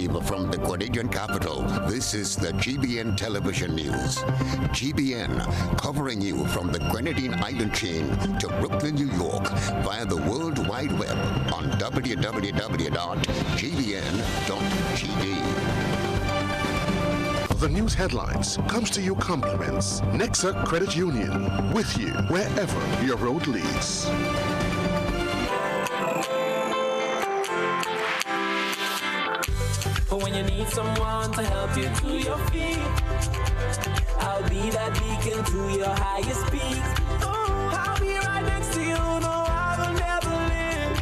Live from the Grenadian capital, this is the GBN television news. GBN, covering you from the Grenadine island chain to Brooklyn, New York, via the World Wide Web on www.gbn.tv. The news headlines comes to you compliments. Nexa Credit Union, with you wherever your road leads. But when you need someone to help you to your feet, I'll be that beacon to your highest peak. I'll be right next to you, no, I will never leave.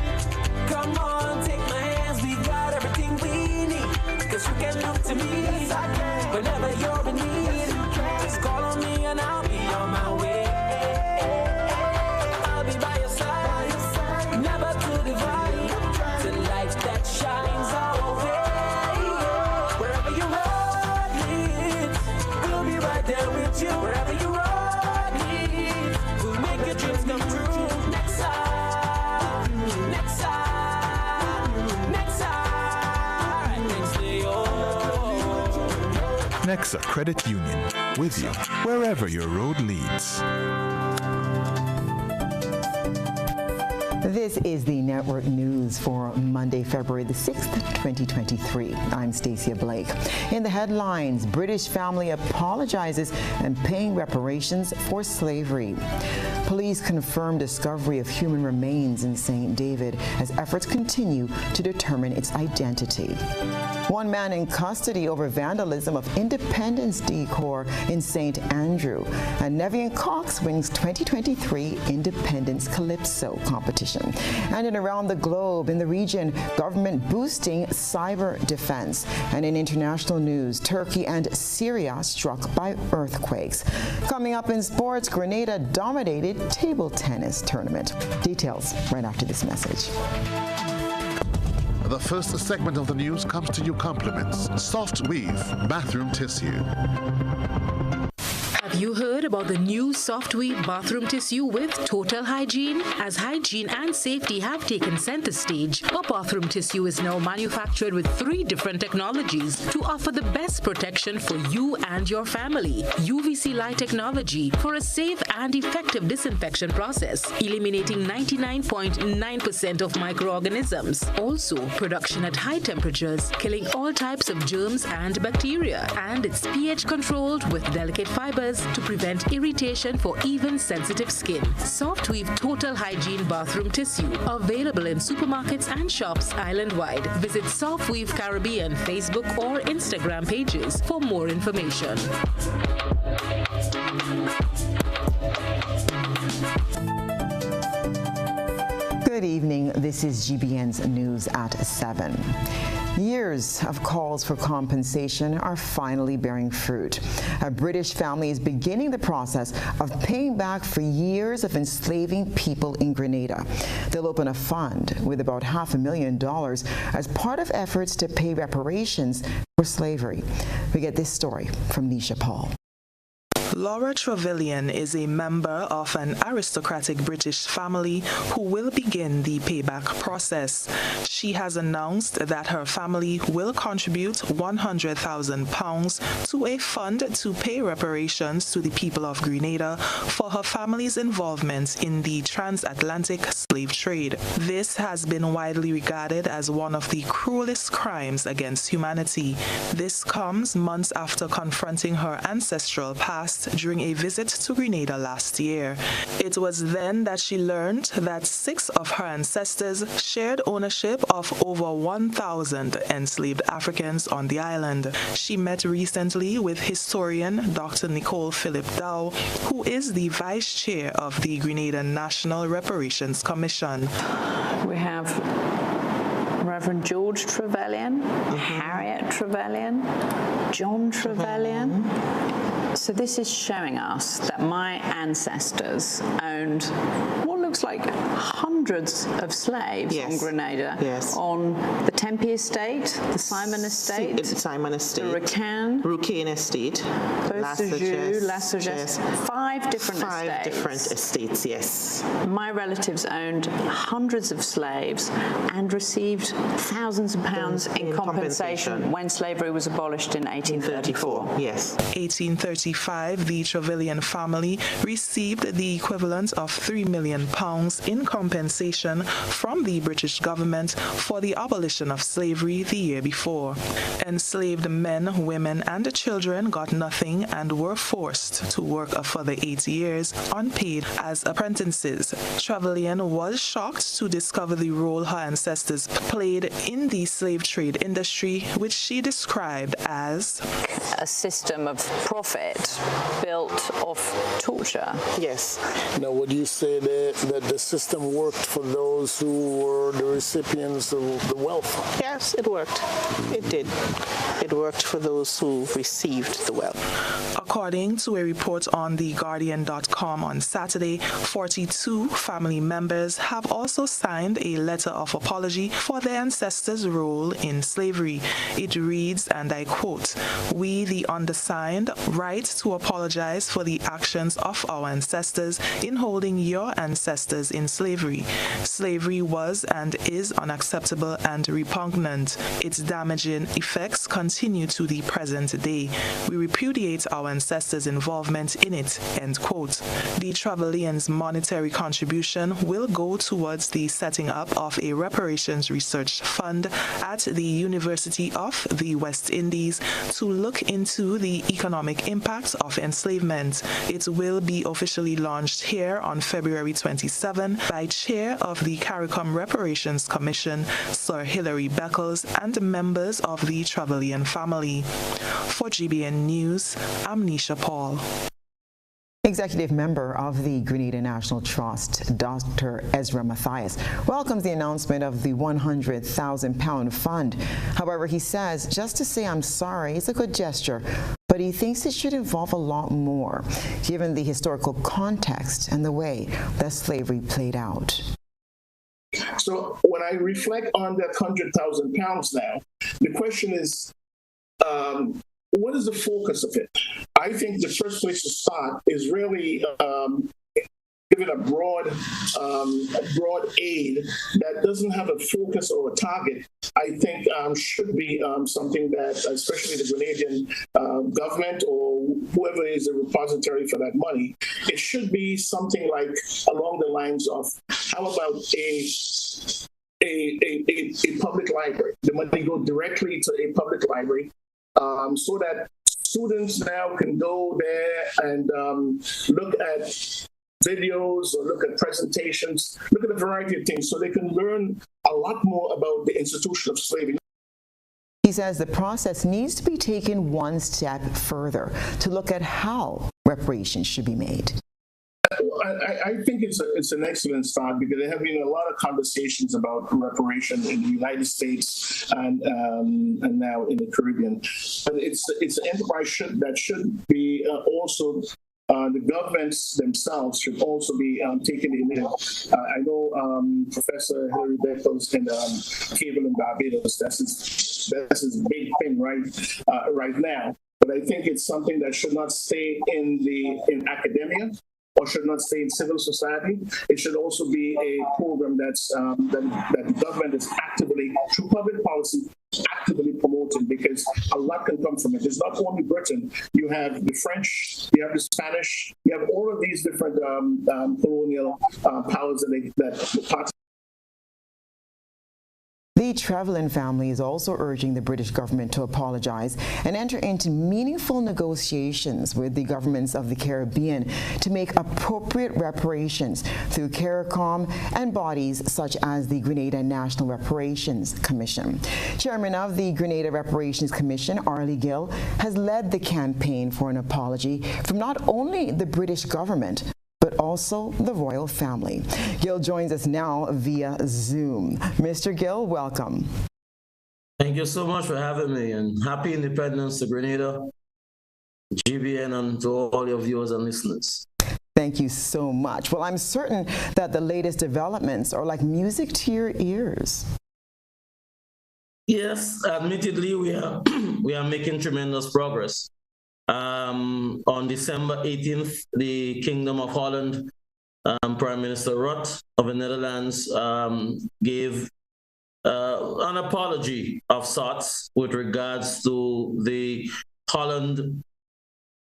Come on, take my hands, we got everything we need. Cause you can look to me, yes, I can. Whenever you're in need, yes, just call on me and I'll be on my way. I'll be by your side, never to divide, the light that shines our way. Wherever you roll me, we'll make your dreams come true. Nexa, Nexa, Nexa, Nexa Credit Union, with you wherever your road leads. This is the network news for Monday, February the 6th, 2023. I'm Stasia Blake. In the headlines, British family apologizes and paying reparations for slavery. Police confirm discovery of human remains in St. David as efforts continue to determine its identity. One man in custody over vandalism of Independence decor in St. Andrew. And Nevian Cox wins 2023 Independence Calypso competition. And in around the globe, in the region, government boosting cyber defense. And in international news, Turkey and Syria struck by earthquakes. Coming up in sports, Grenada dominated table tennis tournament. Details right after this message. The first segment of the news comes to you compliments. Soft Weave bathroom tissue. Have you heard about the new Soft Weave bathroom tissue with total hygiene? As hygiene and safety have taken center stage, our bathroom tissue is now manufactured with 3 different technologies to offer the best protection for you and your family. UVC light technology for a safe and effective disinfection process, eliminating 99.9% of microorganisms. Also, production at high temperatures, killing all types of germs and bacteria. And it's pH controlled with delicate fibers to prevent irritation for even sensitive skin. Soft Weave Total Hygiene Bathroom Tissue, available in supermarkets and shops island-wide. Visit Soft Weave Caribbean Facebook or Instagram pages for more information. Good evening. This is GBN's News at 7. Years of calls for compensation are finally bearing fruit. A British family is beginning the process of paying back for years of enslaving people in Grenada. They'll open a fund with about $500,000 as part of efforts to pay reparations for slavery. We get this story from Nisha Paul. Laura Trevelyan is a member of an aristocratic British family who will begin the payback process. She has announced that her family will contribute £100,000 to a fund to pay reparations to the people of Grenada for her family's involvement in the transatlantic slave trade. This has been widely regarded as one of the cruelest crimes against humanity. This comes months after confronting her ancestral past during a visit to Grenada last year. It was then that she learned that 6 of her ancestors shared ownership of over 1,000 enslaved Africans on the island. She met recently with historian Dr. Nicole Philip Dow, who is the vice chair of the Grenada National Reparations Commission. We have Reverend George Trevelyan, Harriet Trevelyan, John Trevelyan. So this is showing us that my ancestors owned what looks like hundreds hundreds of slaves on Grenada. Yes. On the Tempe estate, the Simon estate, the Rucan estate, La Sagesse, five different estates. Yes. My relatives owned hundreds of slaves and received thousands of pounds in compensation when slavery was abolished in 1834. Yes. 1835, the Trevelyan family received the equivalent of £3 million in compensation from the British government for the abolition of slavery the year before. Enslaved men, women, and children got nothing and were forced to work a further 8 years unpaid as apprentices. Trevelyan was shocked to discover the role her ancestors played in the slave trade industry, which she described as a system of profit built off torture. Yes. Now, would you say that the system worked for those who were the recipients of the wealth? Yes, it worked. It did. It worked for those who received the wealth. According to a report on TheGuardian.com on Saturday, 42 family members have also signed a letter of apology for their ancestors' role in slavery. It reads, and I quote, "We, the undersigned, write to apologize for the actions of our ancestors in holding your ancestors in slavery. Slavery was and is unacceptable and repugnant. Its damaging effects continue to the present day. We repudiate our ancestors' involvement in it," end quote. The Trevelyan's monetary contribution will go towards the setting up of a reparations research fund at the University of the West Indies to look into the economic impacts of enslavement. It will be officially launched here on February 27 by Chair of the CARICOM Reparations Commission, Sir Hilary Beckles, and members of the Trevelyan family. For GBN News, I'm Nisha Paul. Executive member of the Grenada National Trust, Dr. Ezra Matthias, welcomes the announcement of the £100,000 fund. However, he says just to say I'm sorry is a good gesture, but he thinks it should involve a lot more, given the historical context and the way that slavery played out. So when I reflect on that £100,000 now, the question is, what is the focus of it? I think the first place to start is really giving a broad aid that doesn't have a focus or a target. I think should be something that, especially the Grenadian government or whoever is the repository for that money, it should be something like along the lines of, how about a public library? The money go directly to a public library. So that students now can go there and look at videos or look at presentations, look at a variety of things, so they can learn a lot more about the institution of slavery. He says the process needs to be taken one step further to look at how reparations should be made. I think it's an excellent start, because there have been a lot of conversations about reparation in the United States and now in the Caribbean. But it's an enterprise that should be also. The governments themselves should also be taken in. I know Professor Hilary Beckles in Cable in Barbados. That's his big thing right now. But I think it's something that should not stay in academia, or should not stay in civil society. It should also be a program that's that the government is actively, through public policy, actively promoting, because a lot can come from it. It's not only Britain. You have the French, you have the Spanish, you have all of these different colonial powers that parts. The Trevelyan family is also urging the British government to apologize and enter into meaningful negotiations with the governments of the Caribbean to make appropriate reparations through CARICOM and bodies such as the Grenada National Reparations Commission. Chairman of the Grenada Reparations Commission, Arlie Gill, has led the campaign for an apology from not only the British government, but also the royal family. Gill joins us now via Zoom. Mr. Gill, welcome. Thank you so much for having me, and happy independence to Grenada, GBN, and to all your viewers and listeners. Thank you so much. Well, I'm certain that the latest developments are like music to your ears. Yes, admittedly, we are we are making tremendous progress. On December 18th, the Kingdom of Holland Prime Minister Rutte of the Netherlands gave an apology of sorts with regards to the Holland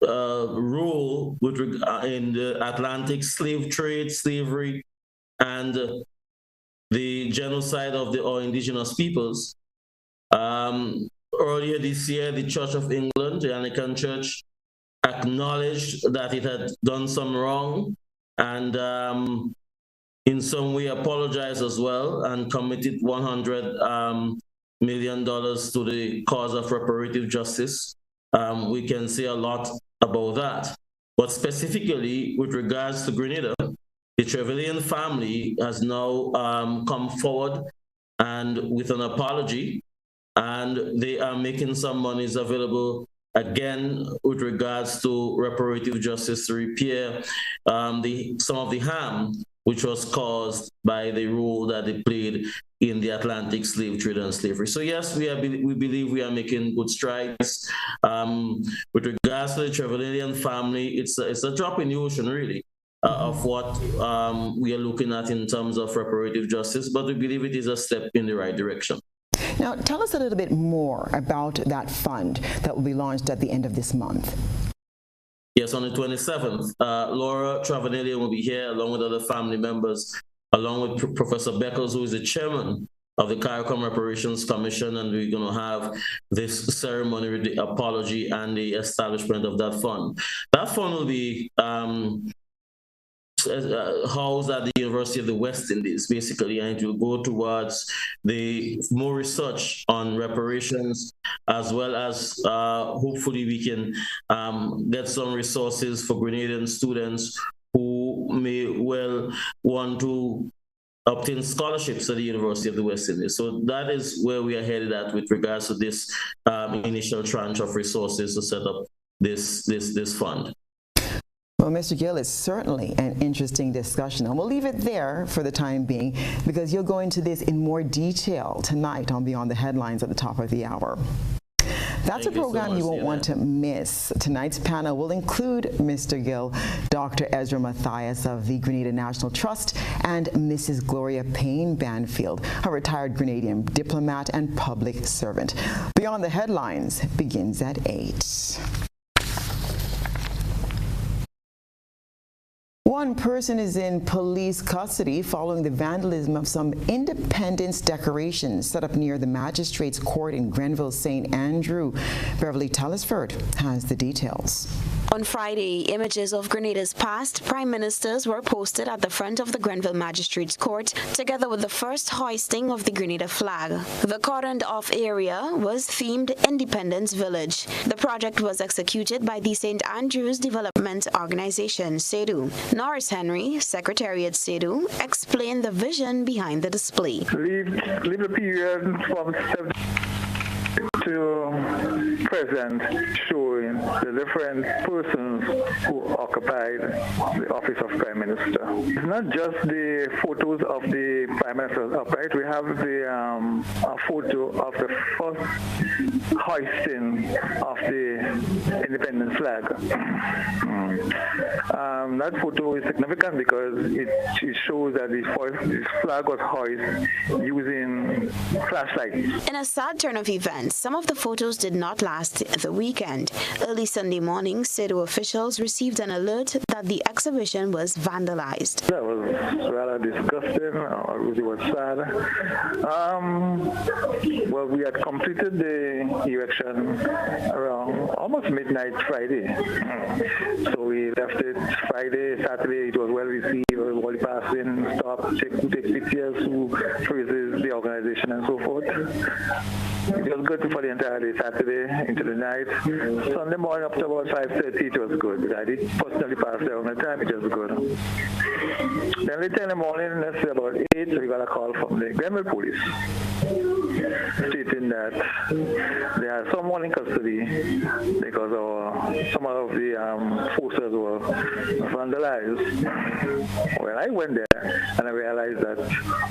rule in the Atlantic slave trade, slavery, and the genocide of our indigenous peoples. Earlier this year, the Church of England, the Anglican Church, acknowledged that it had done some wrong and in some way apologized as well and committed $100 million to the cause of reparative justice. We can say a lot about that. But specifically with regards to Grenada, the Trevelyan family has now come forward and with an apology, and they are making some monies available again with regards to reparative justice to repair some of the harm which was caused by the role that they played in the Atlantic slave trade and slavery. So yes, we believe we are making good strides. With regards to the Trevelyan family, it's a drop in the ocean, really, of what we are looking at in terms of reparative justice, but we believe it is a step in the right direction. Now, tell us a little bit more about that fund that will be launched at the end of this month. Yes, on the 27th, Laura Travanelli will be here along with other family members, along with Professor Beckles, who is the chairman of the CARICOM Reparations Commission, and we're going to have this ceremony with the apology and the establishment of that fund. That fund will be housed at the University of the West Indies, basically, and it will go towards the more research on reparations, as well as hopefully we can get some resources for Grenadian students who may well want to obtain scholarships at the University of the West Indies. So that is where we are headed at with regards to this initial tranche of resources to set up this fund. Well, Mr. Gill, it's certainly an interesting discussion, and we'll leave it there for the time being because you'll go into this in more detail tonight on Beyond the Headlines at the top of the hour. That's a program you won't want to miss. Tonight's panel will include Mr. Gill, Dr. Ezra Matthias of the Grenada National Trust, and Mrs. Gloria Payne Banfield, a retired Grenadian diplomat and public servant. Beyond the Headlines begins at 8. One person is in police custody following the vandalism of some Independence decorations set up near the Magistrates Court in Grenville, St. Andrew. Beverly Telesford has the details. On Friday, images of Grenada's past prime ministers were posted at the front of the Grenville Magistrates Court, together with the first hoisting of the Grenada flag. The cordoned-off area was themed Independence Village. The project was executed by the St. Andrews Development Organization, SEDU. Norris Henry, Secretary at SEDU, explained the vision behind the display. Leave the period from 70 to present, showing the different persons who occupied the office of Prime Minister. It's not just the photos of the Prime Minister's upright. We have the a photo of the first hoisting of the Independence flag. That photo is significant because it shows that the flag was hoisted using flashlights. In a sad turn of events, some of the photos did not last the weekend. Early Sunday morning, SEDU officials received an alert that the exhibition was vandalized. That was rather disgusting. It was sad. Well, we had completed the erection around almost midnight Friday. So we left it Friday, Saturday. It was well received. All the passing stopped, who take pictures, who praises the organization and so forth. It was good for the entire day Saturday. into the night. Sunday morning up to about 5:30, it was good. I did personally pass there on the time, it was good. Then later in the morning, let's say about 8, we got a call from the Grenville police stating that there are someone in custody because some of the posters were vandalized. Well, I went there and I realized that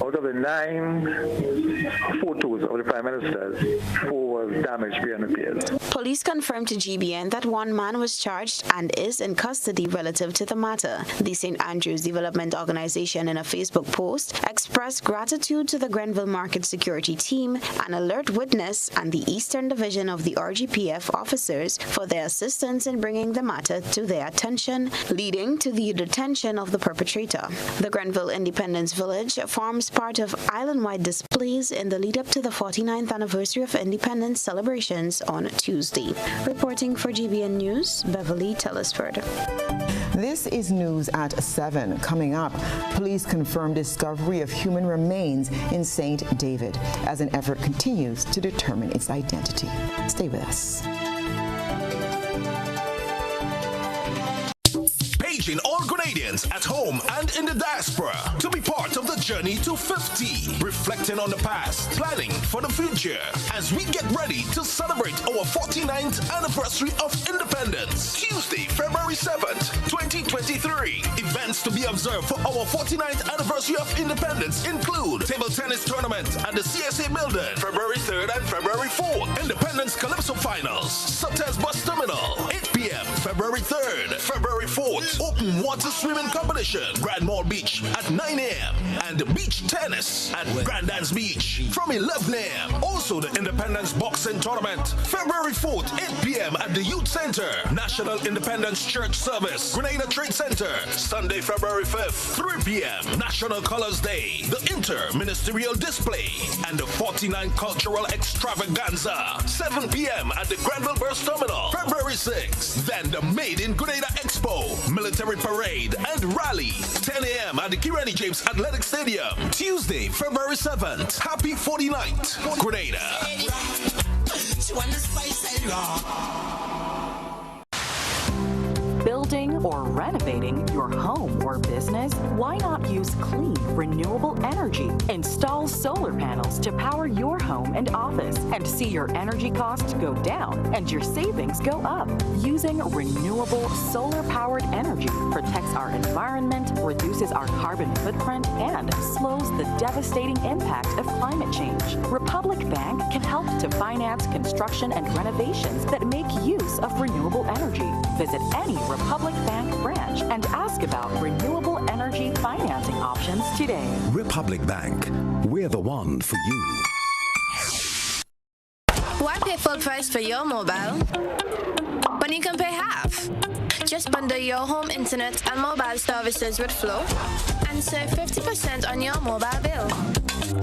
out of the 9 photos of the Prime Ministers, 4 was damaged beyond repairs. Police confirmed to GBN that one man was charged and is in custody relative to the matter. The St. Andrews Development Organization in a Facebook post expressed gratitude to the Grenville Market Security Team, an alert witness, and the Eastern Division of the RGPF officers for their assistance in bringing the matter to their attention, leading to the detention of the perpetrator. The Grenville Independence Village forms part of island-wide displays in the lead-up to the 49th anniversary of independence celebrations on Tuesday. Reporting for GBN News, Beverly Telesford. This is news at 7. Coming up, police confirm discovery of human remains in St. David as an effort continues to determine its identity. Stay with us. Paging all Grenadians at home and in the diaspora to be part of the journey to 50, reflecting on the past, planning for the future as we get ready to celebrate our 49th anniversary of independence. Tuesday, February 7th, 2023. Events to be observed for our 49th anniversary of independence include table tennis tournament at the CSA building, February 3rd and February 4th. Independence Calypso Finals, Sutter's Bus Terminal, 8 p.m. February 3rd, February 4th. Open water swimming competition, Grand Mall Beach at 9 a.m. and beach tennis at Grandans Beach from 11 a.m. Also the Independence Boxing Tournament, February 4th, 8 p.m. at the Youth Center, National Independence Church Service, Grenada Trade Center. Sunday, February 5th, 3 p.m. National Colors Day, the Inter-Ministerial Display, and the 49 Cultural Extravaganza, 7 p.m. at the Granville Bus Terminal. February 6th, then the Made in Grenada Expo, Military Parade and Rally, 10 a.m. at the Kirani James Athletic Stadium. Tuesday, February 7th, Happy 49th, Grenada. Building or renovating your home or business? Why not use clean, renewable energy? Install solar panels to power your home and office and see your energy costs go down and your savings go up. Using renewable solar-powered energy protects our environment, reduces our carbon footprint, and slows the devastating impact of climate change. Republic Bank can help to finance construction and renovations that make use of renewable energy. Visit any Republic Bank branch and ask about renewable energy financing options today. Republic Bank, we're the one for you. Why pay full price for your mobile when you can pay half? Just bundle your home internet and mobile services with Flow and save 50% on your mobile bill.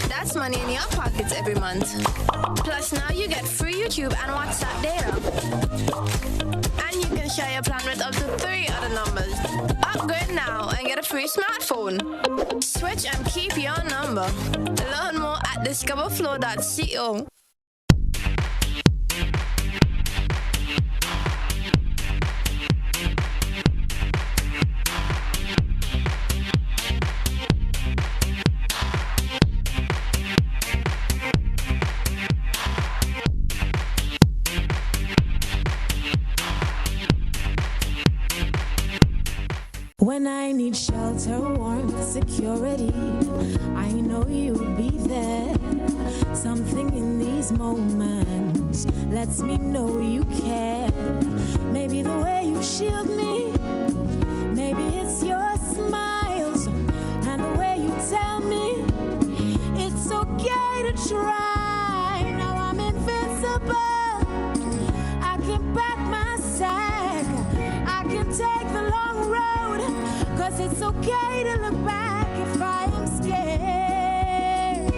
That's money in your pockets every month. Plus now you get free YouTube and WhatsApp data. And you can share your plan with up to 3 other numbers. Upgrade now and get a free smartphone. Switch and keep your number. Learn more at discoverflow.co. When I need shelter, warmth, security, I know you'll be there. Something in these moments lets me know you care. Maybe the way you shield me, maybe it's your smiles and the way you tell me it's okay to try. Now I'm invincible. I can back my sack. I can take the long road. 'Cause it's okay to look back if I am scared.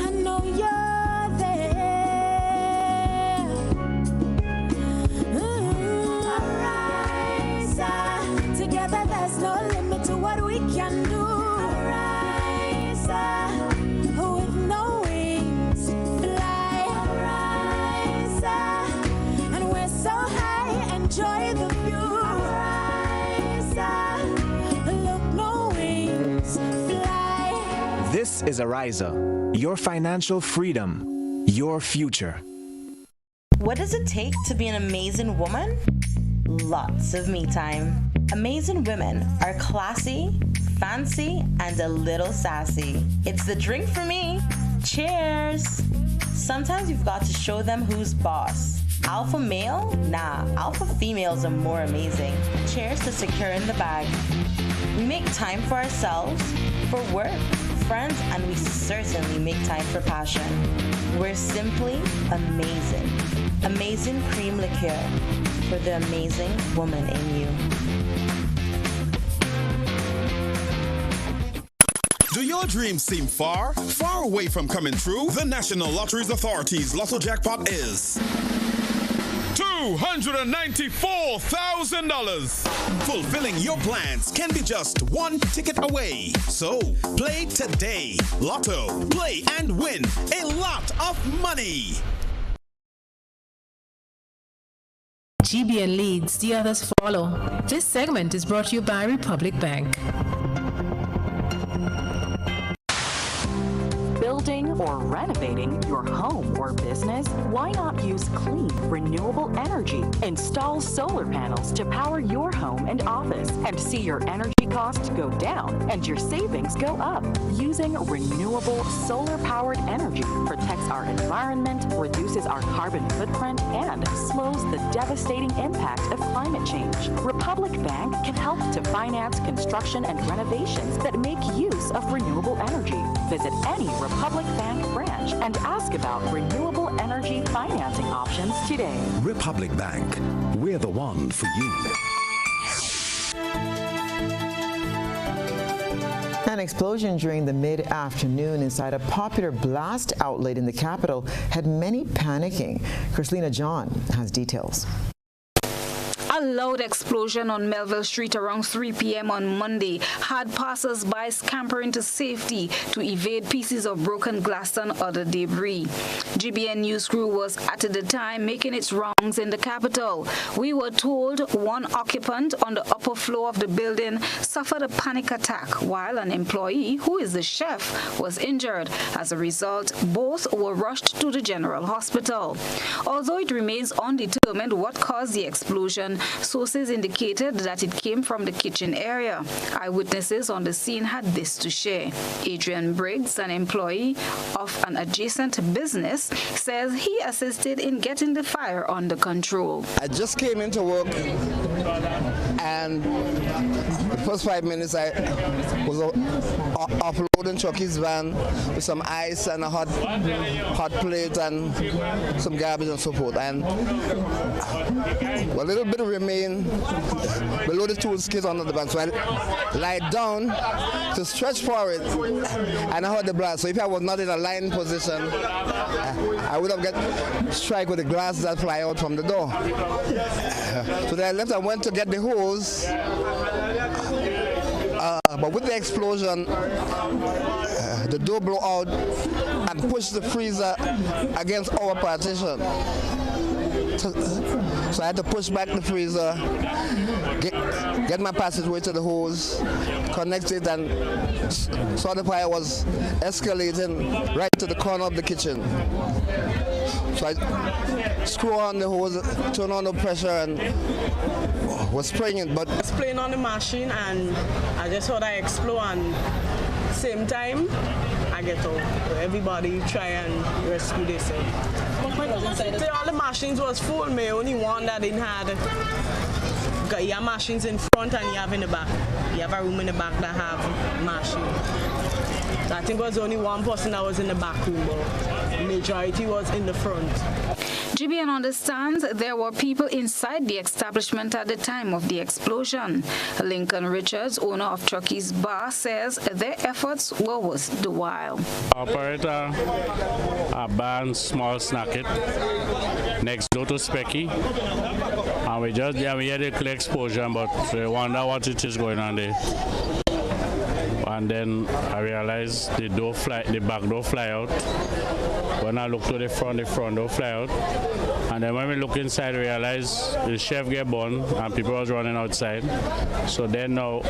I know you're there. Arise, together there's no limit to what we can do. Arise, with no wings, fly. Arise. This is Ariza, your financial freedom, your future. What does it take to be an amazing woman? Lots of me time. Amazing women are classy, fancy, and a little sassy. It's the drink for me. Cheers! Sometimes you've got to show them who's boss. Alpha male? Nah, alpha females are more amazing. Cheers to securing the bag. We make time for ourselves, for work, friends, and we certainly make time for passion. We're simply amazing. Amazing cream liqueur for the amazing woman in you. Do your dreams seem far away from coming true? The National Lotteries Authority's Lotto Jackpot is $294,000. Fulfilling your plans can be just one ticket away. So play today. Lotto. Play and win a lot of money. GBN leads, the others follow. This segment is brought to you by Republic Bank. Building or renovating your home or business? Why not use clean, renewable energy? Install solar panels to power your home and office and see your energy costs go down and your savings go up. Using renewable solar-powered energy protects our environment, reduces our carbon footprint, and slows the devastating impact of climate change. Republic Bank can help to finance construction and renovations that make use of renewable energy. Visit any Republic Bank branch and ask about renewable energy financing options today. Republic Bank, we're the one for you. An explosion during the mid-afternoon inside a popular blast outlet in the capital had many panicking. Chrislina John has details. A loud explosion on Melville Street around 3 p.m. on Monday had passers-by scampering to safety to evade pieces of broken glass and other debris. GBN news crew was at the time making its rounds in the capital. We were told one occupant on the upper floor of the building suffered a panic attack, while an employee, who is the chef, was injured. As a result, both were rushed to the general hospital. Although it remains undetermined what caused the explosion, sources indicated that it came from the kitchen area. Eyewitnesses on the scene had this to share. Adrian Briggs, an employee of an adjacent business, says he assisted in getting the fire under control. I just came into work, and the first 5 minutes I was offloading Chucky's van with some ice and a hot plate and some garbage and so forth. And a little bit remained below the tool skid under the van. So I lied down to stretch for it, and I heard the blast. So if I was not in a lying position, I would have got struck with the glass that fly out from the door. So then I left and went to get the hose. But with the explosion, the door blew out and pushed the freezer against our partition. So I had to push back the freezer, get my passageway to the hose, connect it, and saw the fire was escalating right to the corner of the kitchen. So I screw on the hose, turn on the pressure, and was spraying it. But I was playing on the machine, and I just heard I explode, and same time I get out. Everybody try and rescue themselves. All the machines was full, me only one that didn't have. You have machines in front and you have in the back. You have a room in the back that have machine. So I think it was only one person that was in the back room, but the majority was in the front. GBN understands there were people inside the establishment at the time of the explosion. Lincoln Richards, owner of Chucky's Bar, says their efforts were worth the while. Operator, a bar, small snack it, next door to Specky. And we hear the clear explosion, but we wonder what it is going on there. and then I realized the back door fly out. When I look to the front door fly out. And then when we look inside, we realize the chef get burned and people was running outside. So then now,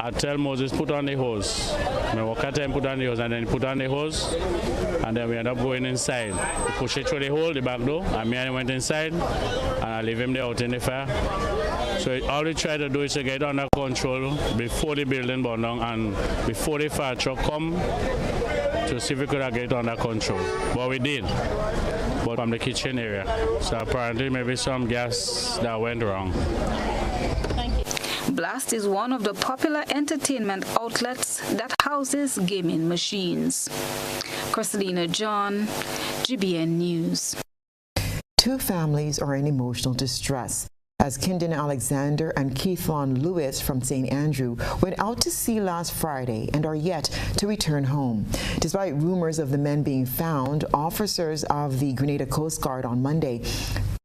I tell Moses, put on the hose. I walk at him, put on the hose, and then put on the hose, and then we end up going inside. We push it through the hole, the back door, and me and him went inside, and I leave him there out in the fire. So all we try to do is to get under control before the building burned down and before the fire truck come to see if we could get it under control. But we did, but from the kitchen area. So apparently maybe some gas that went wrong. Blast is one of the popular entertainment outlets that houses gaming machines. Christina John, GBN News. Two families are in emotional distress as Kindon Alexander and Keithlon Lewis from St. Andrew went out to sea last Friday and are yet to return home. Despite rumors of the men being found, officers of the Grenada Coast Guard on Monday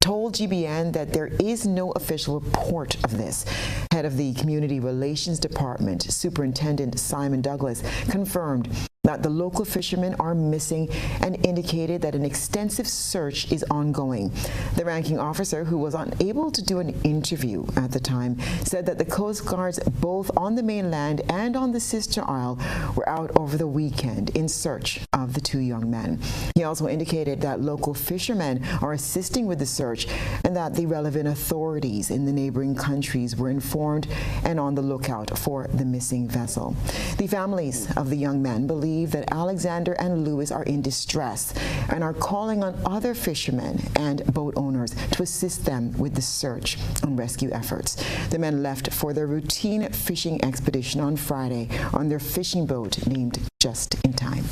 told GBN that there is no official report of this. Head of the Community Relations Department, Superintendent Simon Douglas, confirmed that the local fishermen are missing and indicated that an extensive search is ongoing. The ranking officer, who was unable to do an interview at the time, said that the Coast Guards both on the mainland and on the sister isle were out over the weekend in search of the two young men. He also indicated that local fishermen are assisting with the search and that the relevant authorities in the neighboring countries were informed and on the lookout for the missing vessel. The families of the young men believe that Alexander and Lewis are in distress and are calling on other fishermen and boat owners to assist them with the search and rescue efforts. The men left for their routine fishing expedition on Friday on their fishing boat named Just in Time.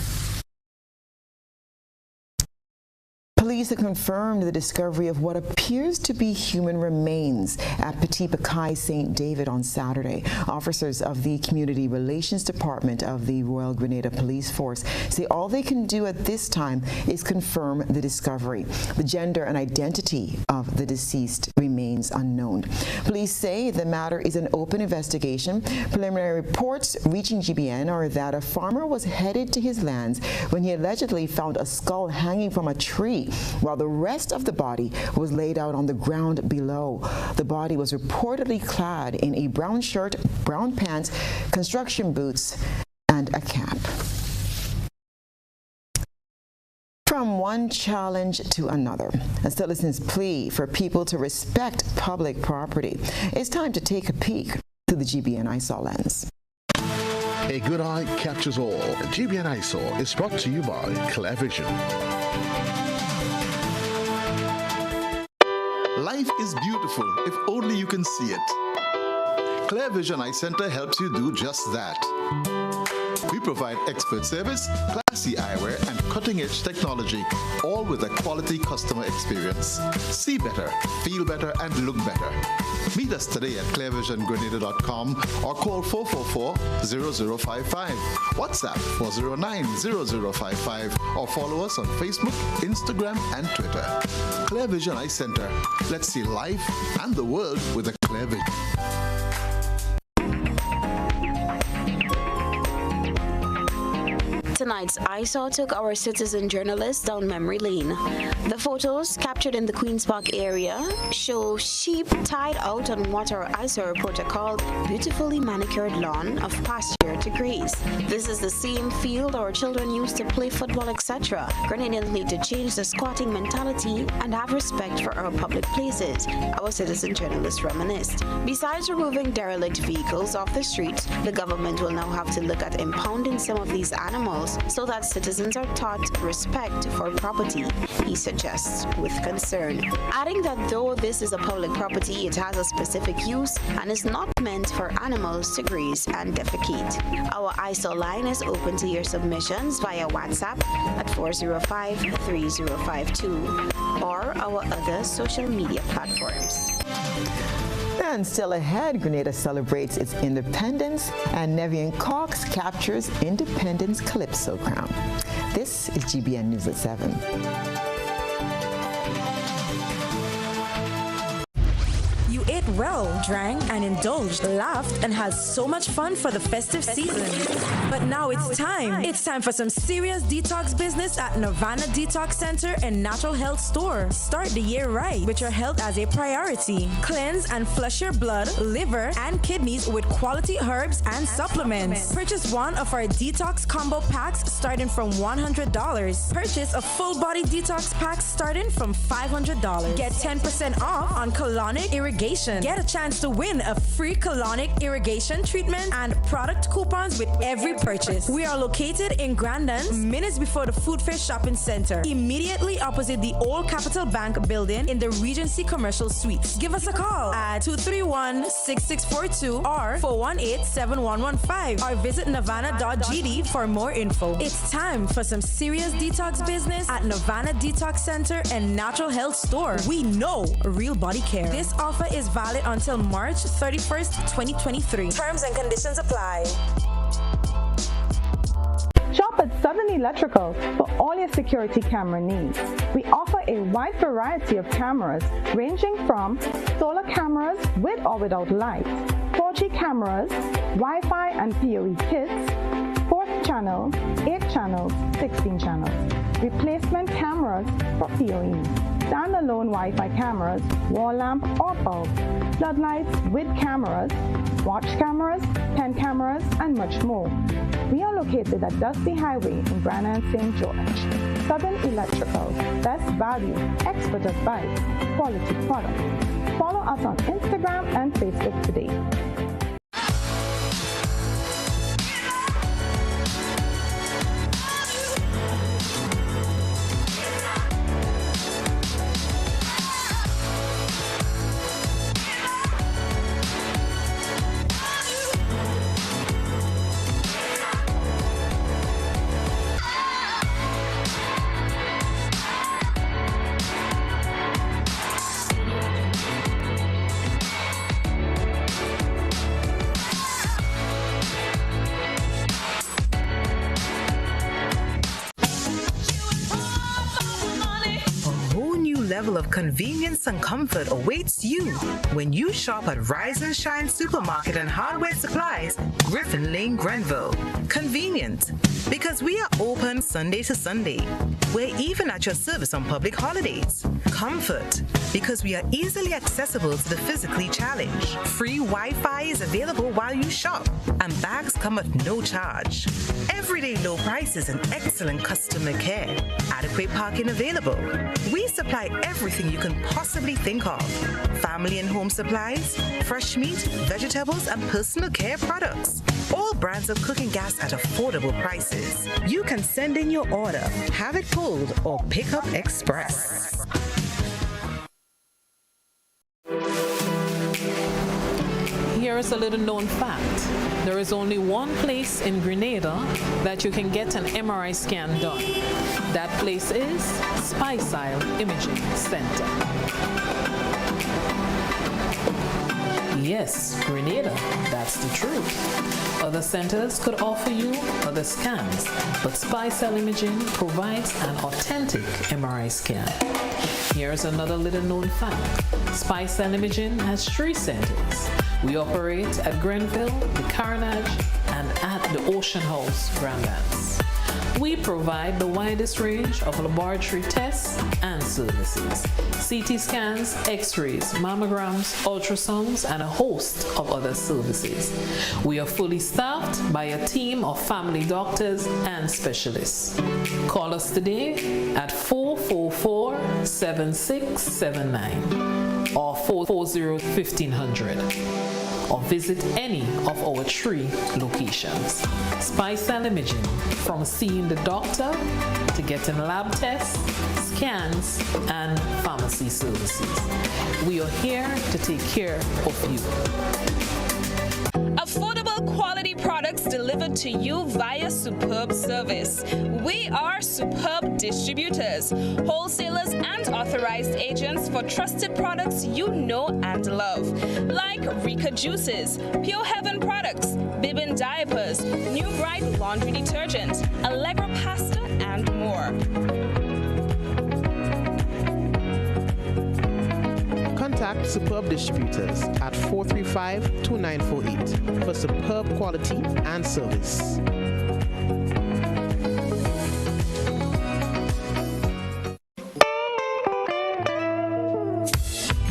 Police have confirmed the discovery of what appears to be human remains at Petit Pakai St. David on Saturday. Officers of the Community Relations Department of the Royal Grenada Police Force say all they can do at this time is confirm the discovery. The gender and identity of the deceased remains unknown. Police say the matter is an open investigation. Preliminary reports reaching GBN are that a farmer was headed to his lands when he allegedly found a skull hanging from a tree, while the rest of the body was laid out on the ground below. The body was reportedly clad in a brown shirt, brown pants, construction boots, and a cap. From one challenge to another, a citizen's plea for people to respect public property. It's time to take a peek through the GBN eyesore lens. A good eye catches all. GBN eyesore is brought to you by Clear Vision. Life is beautiful if only you can see it. Clear Vision Eye Center helps you do just that. We provide expert service, classy eyewear, and cutting-edge technology, all with a quality customer experience. See better, feel better, and look better. Meet us today at clearvisiongrenada.com or call 444-0055, WhatsApp 409-0055, or follow us on Facebook, Instagram, and Twitter. Clear Vision Eye Center. Let's see life and the world with a clear vision. Tonight's eyesore took our citizen journalists down memory lane. The photos captured in the Queen's Park area show sheep tied out on what our eyesore reporter called beautifully manicured lawn of pasture to graze. This is the same field our children used to play football, etc. Grenadians need to change the squatting mentality and have respect for our public places, our citizen journalists reminisced. Besides removing derelict vehicles off the streets, the government will now have to look at impounding some of these animals so that citizens are taught respect for property, he suggests with concern, adding that though this is a public property, it has a specific use and is not meant for animals to graze and defecate. Our eyesore line is open to your submissions via WhatsApp at 405-3052 or our other social media platforms. And still ahead, Grenada celebrates its independence and Nevian Cox captures Independence Calypso crown. This is GBN News at 7. You ate well, drank and indulged, laughed, and had so much fun for the festive season. But now it's time. It's time for some serious detox business at Nirvana Detox Center and Natural Health Store. Start the year right with your health as a priority. Cleanse and flush your blood, liver, and kidneys with quality herbs and supplements. Purchase one of our detox combo packs starting from $100. Purchase a full body detox pack starting from $500. Get 10% off on colonic irrigation. Get a chance to win a free colonic irrigation treatment and product coupons with every purchase. We are located in Grandans, minutes before the Food Fair Shopping Center, immediately opposite the old Capital Bank building in the Regency Commercial Suites. Give us a call at 231-6642 or 418-7115 or visit nirvana.gd for more info. It's time for some serious detox business at Nirvana Detox Center and Natural Health Store. We know real body care. This offer is valid until March 31st, 2023. Terms and conditions apply. Shop at Southern Electrical for all your security camera needs. We offer a wide variety of cameras ranging from solar cameras with or without light, 4G cameras, Wi-Fi and PoE kits, 4th channel, 8 channels, 16 channels, replacement cameras for PoE, standalone Wi-Fi cameras, wall lamp or bulb, floodlights with cameras, watch cameras, pen cameras, and much more. We are located at Dusty Highway in Brana and St. George. Southern Electrical, best value, expert advice, quality products. Follow us on Instagram and Facebook today. Level of convenience and comfort awaits you when you shop at Rise and Shine Supermarket and Hardware Supplies, Griffin Lane, Grenville. Convenient, because we are open Sunday to Sunday. We're even at your service on public holidays. Comfort, because we are easily accessible to the physically challenged. Free Wi-Fi is available while you shop, and bags come at no charge. Everyday low prices and excellent customer care. Adequate parking available. We supply everything you can possibly think of. Family and home supplies, fresh meat, vegetables, and personal care products. All brands of cooking gas at affordable prices. You can send in your order, have it pulled, or pick up express. Here is a little known fact. There is only one place in Grenada that you can get an MRI scan done. That place is Stasia Imaging Center. Yes, Grenada, that's the truth. Other centers could offer you other scans, but Stasia Imaging provides an authentic MRI scan. Here's another little known fact. Stasia Imaging has 3 centers. We operate at Grenville, the Carnage, and at the Ocean House, Grandlands. We provide the widest range of laboratory tests and services. CT scans, x-rays, mammograms, ultrasounds, and a host of other services. We are fully staffed by a team of family doctors and specialists. Call us today at 444-7679 or 440-1500. or visit any of our 3 locations. Stasia Imaging, from seeing the doctor to getting lab tests, scans, and pharmacy services. We are here to take care of you. Affordable quality products delivered to you via Superb Service. We are Superb Distributors, wholesalers and authorized agents for trusted products you know and love, like Rika Juices, Pure Heaven products, Bibin diapers, New Bright laundry detergent, Allegra pasta, and more. Contact Contact Superb Distributors at 435-2948 for superb quality and service.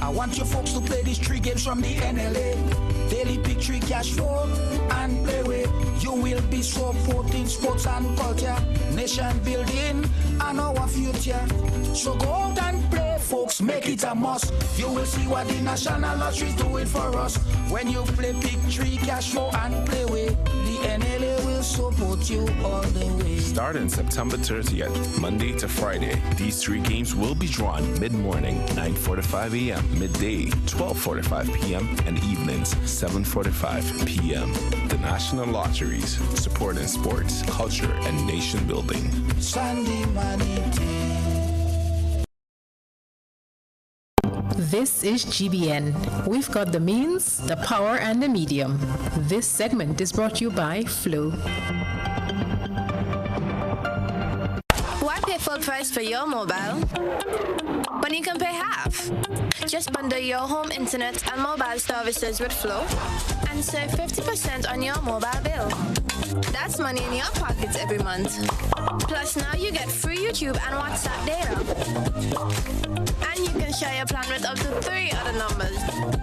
I want you folks to play these 3 games from the NLA. Daily pick 3 cash flow and play with. You will be supporting sports and culture, nation building and our future. So go out and play, folks, make it a must. You will see what the National Lottery is doing for us. When you play pick 3 cash flow and play with, the NLA will support you all the way. Starting September 30th, Monday to Friday, these 3 games will be drawn mid-morning, 9:45 a.m., midday, 12:45 p.m., and evenings, 7:45 p.m. The National Lotteries, supporting sports, culture, and nation building. Sunday money day. This is GBN. We've got the means, the power, and the medium. This segment is brought to you by Flow. Why pay full price for your mobile when you can pay half? Just bundle your home internet and mobile services with Flow and save 50% on your mobile bill. That's money in your pockets every month. Plus now you get free YouTube and WhatsApp data. And you can share your plan with up to 3 other numbers.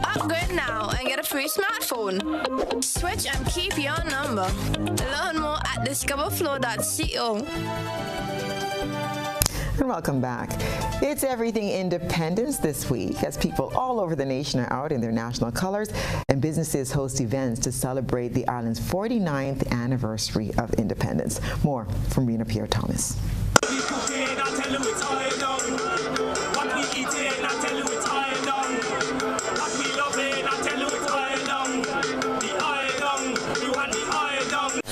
Upgrade now and get a free smartphone. Switch and keep your number. Learn more at discoverflow.co. And welcome back. It's Everything Independence this week as people all over the nation are out in their national colors and businesses host events to celebrate the island's 49th anniversary of independence. More from Rena Pierre-Thomas.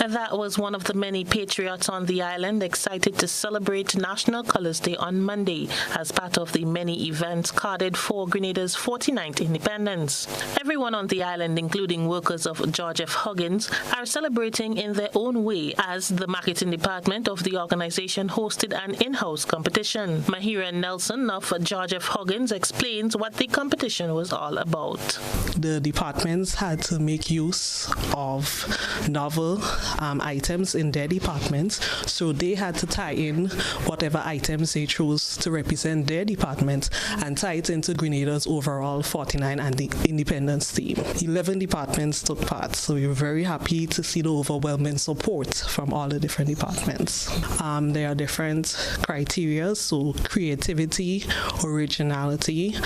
That was one of the many patriots on the island excited to celebrate National Colors Day on Monday as part of the many events carded for Grenada's 49th independence. Everyone on the island, including workers of George F. Huggins, are celebrating in their own way as the marketing department of the organization hosted an in-house competition. Mahira Nelson of George F. Huggins explains what the competition was all about. The departments had to make use of novel items in their departments, so they had to tie in whatever items they chose to represent their department and tie it into Grenada's overall 49 and the independence theme. 11 departments took part, so we were very happy to see the overwhelming support from all the different departments. There are different criteria, so creativity, originality,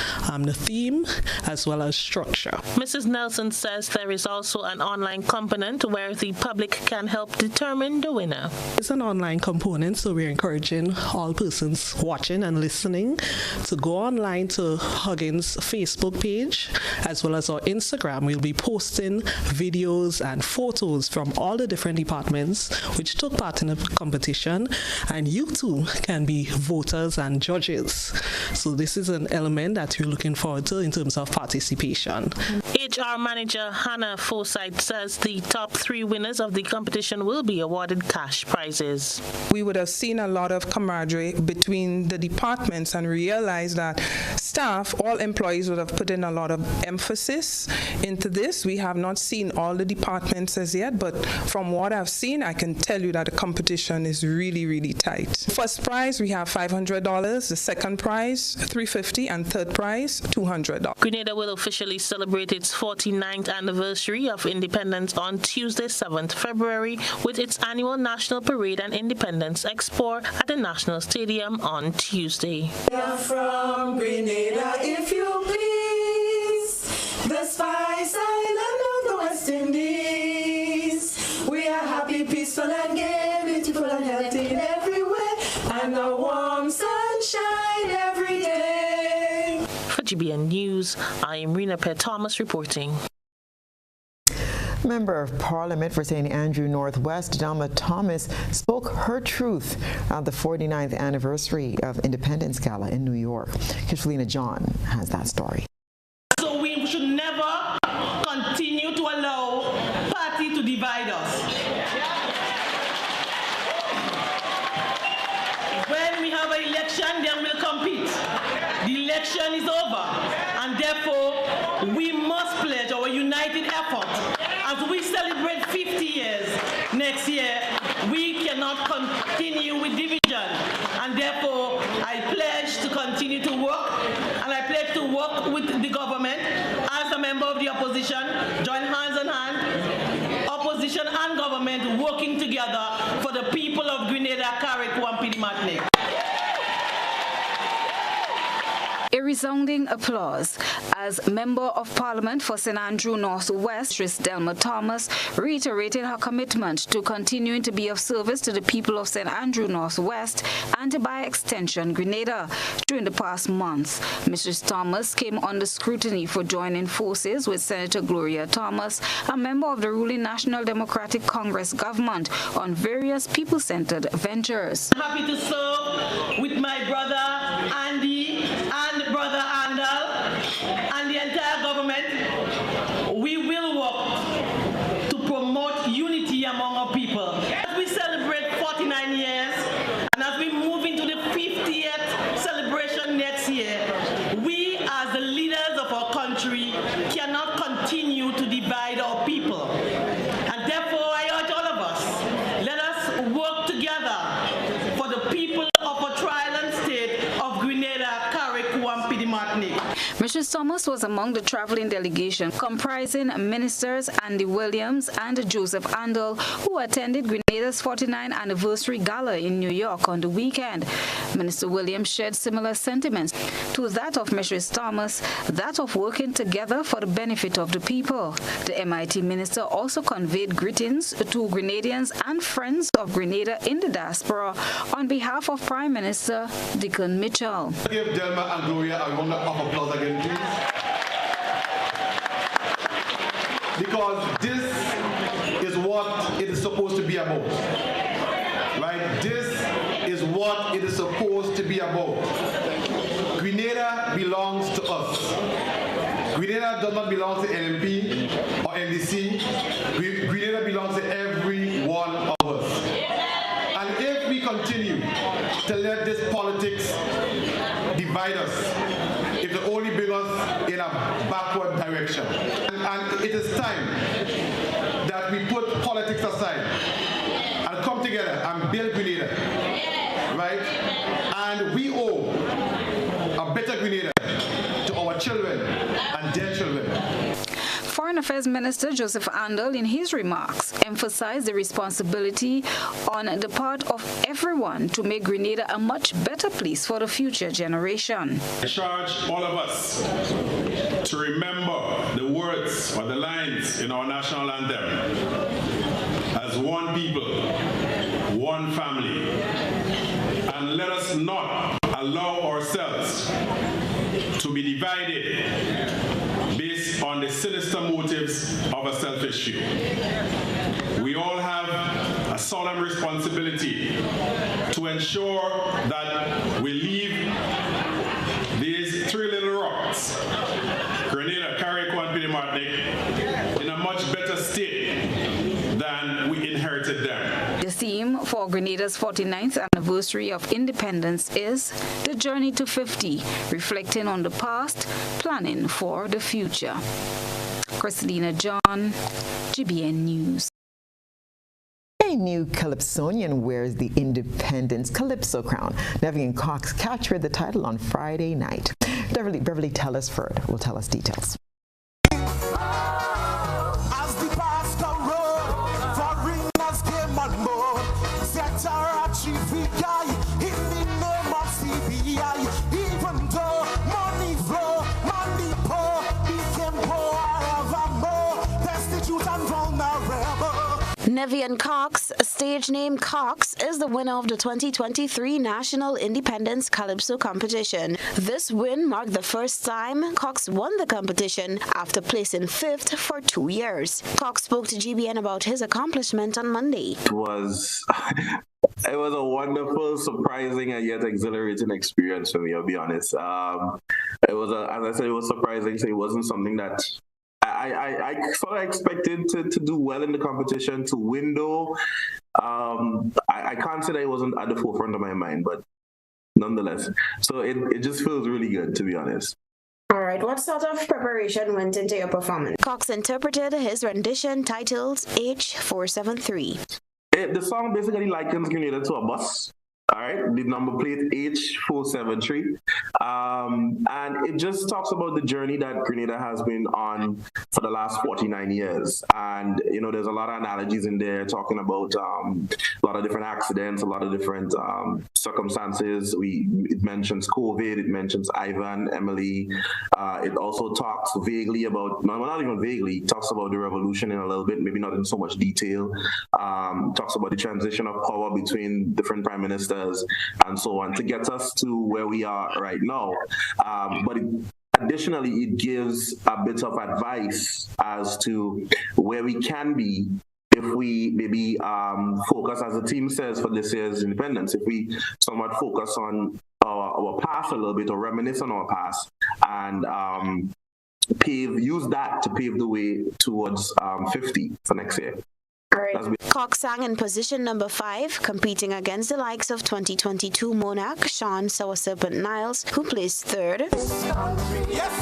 the theme, as well as structure. Mrs. Nelson says there is also an online component where the public can help determine the winner. It's an online component, so we're encouraging all persons watching and listening to go online to Huggins' Facebook page as well as our Instagram. We'll be posting videos and photos from all the different departments which took part in the competition, and you too can be voters and judges. So this is an element that we're looking forward to in terms of participation. HR manager Hannah Forsyth says the top 3 winners of the competition will be awarded cash prizes. We would have seen a lot of camaraderie between the departments and realized that staff, all employees would have put in a lot of emphasis into this. We have not seen all the departments as yet, but from what I've seen, I can tell you that the competition is really, really tight. First prize, we have $500. The second prize, $350, and third prize, $200. Grenada will officially celebrate its 49th anniversary of independence on Tuesday, 7th February, with its annual National Parade and Independence Expo at the National Stadium on Tuesday. We are from Grenada, if you please, the Spice Island of the West Indies. We are happy, peaceful, and gay, beautiful and healthy in every way, and a warm sunshine every day. For GBN News, I am Rena Thomas reporting. Member of Parliament for St. Andrew Northwest, Delma Thomas, spoke her truth on the 49th anniversary of Independence Gala in New York. Kishalina John has that story. So we should never continue to allow party to divide us. When we have an election, then we'll compete. The election is over, and then therefore, we must pledge our united effort as we celebrate 50 years next year. We cannot continue with division, and therefore, I pledge to continue to work, and I pledge to work with the government as a member of the opposition, join hands in hand, opposition and government working together for the people of Grenada, Carrick, Wampidi, Martinique. A resounding applause as Member of Parliament for St. Andrew North West, Tris Delma Thomas, reiterated her commitment to continuing to be of service to the people of St. Andrew North West and by extension Grenada. During the past month, Mrs. Thomas came under scrutiny for joining forces with Senator Gloria Thomas, a member of the ruling National Democratic Congress government, on various people-centered ventures. I'm happy to serve with my brother Andy and brother Andal and the entire government. We will work to promote unity among our people. As we celebrate 49 years and as we move into the 50th celebration next year, we as the leaders of our country cannot continue to divide our people. And therefore, I urge all of us, let us work together for the people of our trial state of Grenada, Carrick, Wampidi, Martinique. Mrs. Thomas was among the traveling delegation comprising ministers Andy Williams and Joseph Andal, who attended Grenada's 49th anniversary gala in New York on the weekend. Minister Williams shared similar sentiments to that of Mrs. Thomas, that of working together for the benefit of the people. The MIT minister also conveyed greetings to Grenadians and friends of Grenada in the diaspora on behalf of Prime Minister Dickon Mitchell. Give Delma and Gloria a round of applause again, please. Because this is what it is supposed to be about. Right? This is what it is supposed to be about. Grenada belongs to us. Grenada does not belong to LMP or NDC. Grenada belongs to every one of us. And if we continue to let this politics divide us, it will only bring us in a backward direction. And it is time that we put politics aside and come together and build Grenada, right? And we owe a better Grenada to our children and their children. Foreign Affairs Minister Joseph Andal, in his remarks, emphasized the responsibility on the part of everyone to make Grenada a much better place for the future generation. I charge all of us to remember the words or the lines in our national anthem as one people, one family, and let us not allow ourselves to be divided based on the sinister motives of a selfish few. We all have a solemn responsibility to ensure that we leave these three little rocks, Grenada, Carrick, Wampidi, Martinique, in a much better state than we inherited them. The theme for Grenada's 49th anniversary of independence is The Journey to 50, reflecting on the past, planning for the future. Christina John, GBN News. A new Calypsonian wears the Independence Calypso crown. Nevian Cox captured the title on Friday night. Beverly Tellisford will tell us details. Nevian Cox, stage name Cox, is the winner of the 2023 National Independence Calypso competition. This win marked the first time Cox won the competition after placing 5th for 2 years. Cox spoke to GBN about his accomplishment on Monday. It was a wonderful, surprising, and yet exhilarating experience for me, I'll be honest. As I said, it was surprising, so it wasn't something that I sort of expected to do well in the competition, to win though. I can't say that it wasn't at the forefront of my mind, but nonetheless. So it just feels really good, to be honest. All right, what sort of preparation went into your performance? Cox interpreted his rendition titled H473. The song basically likens Grenada to a bus. All right, the number plate H473. And it just talks about the journey that Grenada has been on for the last 49 years. And, you know, there's a lot of analogies in there talking about a lot of different accidents, a lot of different circumstances. It mentions COVID, it mentions Ivan, Emily. It also talks vaguely about, no, not even vaguely, it talks about the revolution in a little bit, maybe not in so much detail. Talks about the transition of power between different prime ministers and so on to get us to where we are right now. But additionally, it gives a bit of advice as to where we can be if we maybe focus, as the team says, for this year's independence, if we somewhat focus on our past a little bit or reminisce on our past and use that to pave the way towards 50 for next year. Cox sang in position number 5, competing against the likes of 2022 monarch Sean Sour Serpent Niles, who placed 3rd. Yes,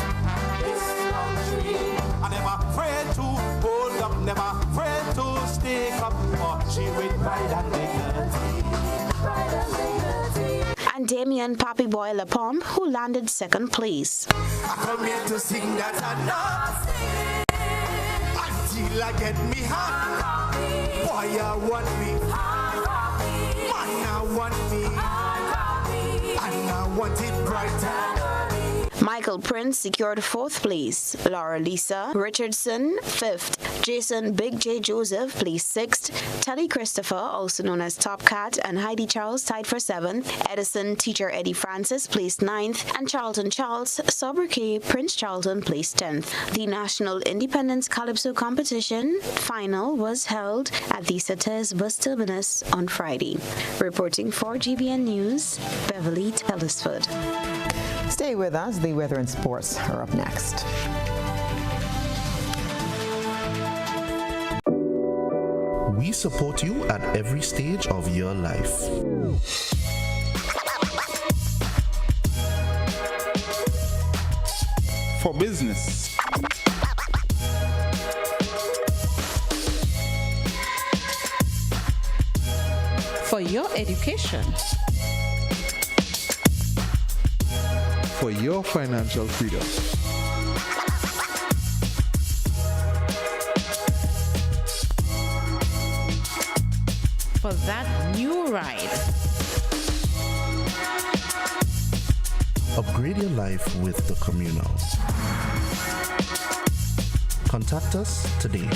I never afraid to hold up, never afraid to stick up, she with pride and dignity. And Damien Pappy Boy LaPombe, who landed 2nd place. I come here to sing that until I get me hot. Boy, I want me. Man, I want me. And I want it brighter. Michael Prince secured 4th place, Laura Lisa Richardson 5th, Jason Big J Joseph placed 6th, Teddy Christopher, also known as Top Cat, and Heidi Charles tied for 7th, Edison Teacher Eddie Francis placed 9th, and Charlton Charles Sobriquet Prince Charlton placed 10th. The National Independence Calypso Competition final was held at the Sates Bus Terminus on Friday. Reporting for GBN News, Beverly Tellisford. Stay with us. The weather and sports are up next. We support you at every stage of your life. For business, for your education, for your financial freedom. For that new ride. Upgrade your life with the Communal. Contact us today.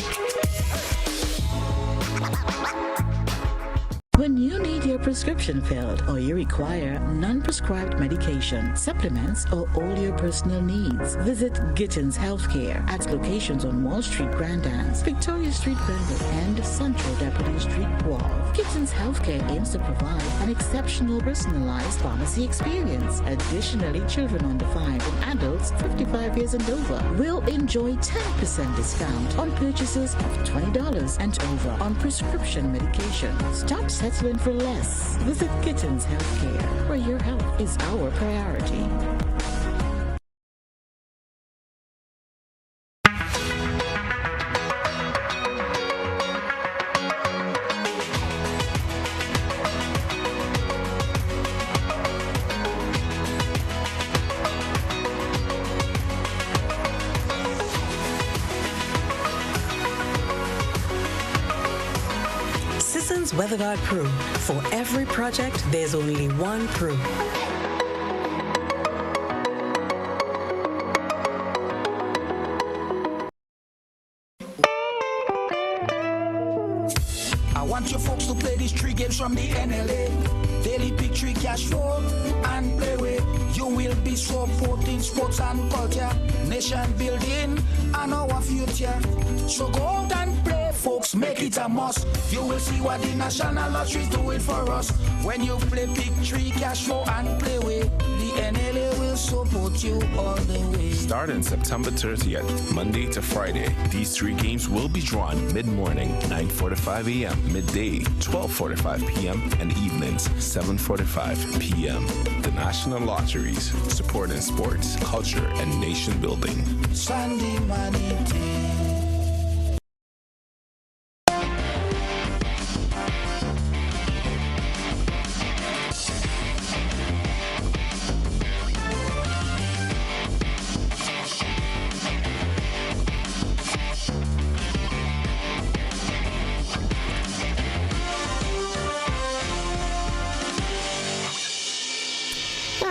When you need your prescription filled or you require non-prescribed medication, supplements, or all your personal needs, visit Gittins Healthcare at locations on Wall Street, Grand Anse, Victoria Street, Granville, and Central Deputy Street, Wall. Gittins Healthcare aims to provide an exceptional personalized pharmacy experience. Additionally, children under 5 and adults 55 years and over will enjoy 10% discount on purchases of $20 and over on prescription medication. Stop settling for less. Visit Gittins Healthcare, where your health is our priority. WeatherGuard Pro. For every project, there's only one Pro. I want you folks to play these 3 games from the NLA. Daily Pick 3 cash flow and play with. You will be supporting sports and culture, nation building, and our future. So go out and play, folks, make it a must. You will see what the National Lottery is doing for us. When you play Pick 3 cash flow and play with, the NLA will will support you all the way. Starting September 30th, Monday to Friday, these 3 games will be drawn mid-morning, 9:45 a.m., midday, 12:45 p.m., and evenings, 7:45 p.m. The National Lotteries, supporting sports, culture, and nation building. Sunday Manity.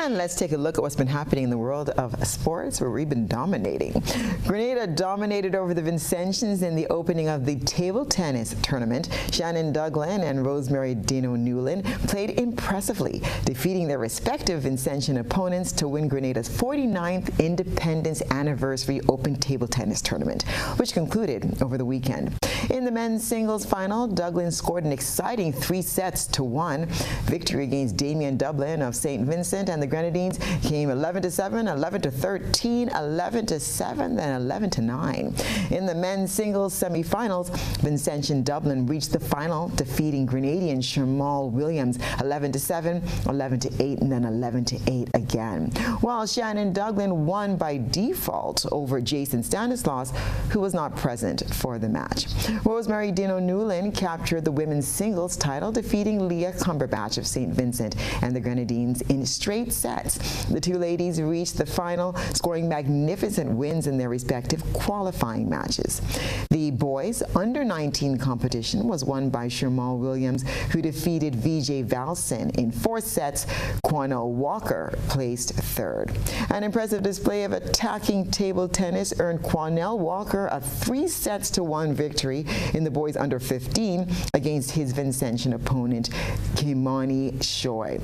And let's take a look at what's been happening in the world of sports, where we've been dominating. Grenada dominated over the Vincentians in the opening of the table tennis tournament. Shannon Douglin and Rosemary Dino Newland played impressively, defeating their respective Vincentian opponents to win Grenada's 49th Independence Anniversary Open Table Tennis Tournament, which concluded over the weekend. In the men's singles final, Douglin scored an exciting 3-1 victory against Damian Dublin of St. Vincent, and the Grenadines came 11-7, 11-13, 11-7, then 11-9. In the men's singles semifinals, Vincentian Dublin reached the final, defeating Grenadian Shermal Williams 11-7, 11-8, and then 11-8 again. While Shannon Douglin won by default over Jason Stanislaus, who was not present for the match. Rosemary Dino Newland captured the women's singles title, defeating Leah Cumberbatch of St. Vincent and the Grenadines in straight sets. The two ladies reached the final, scoring magnificent wins in their respective qualifying matches. The boys' under-19 competition was won by Shermal Williams, who defeated Vijay Valsin in 4 sets. Quanell Walker placed 3rd. An impressive display of attacking table tennis earned Quanell Walker a 3-1 victory in the boys' under-15 against his Vincentian opponent, Kimani Choi.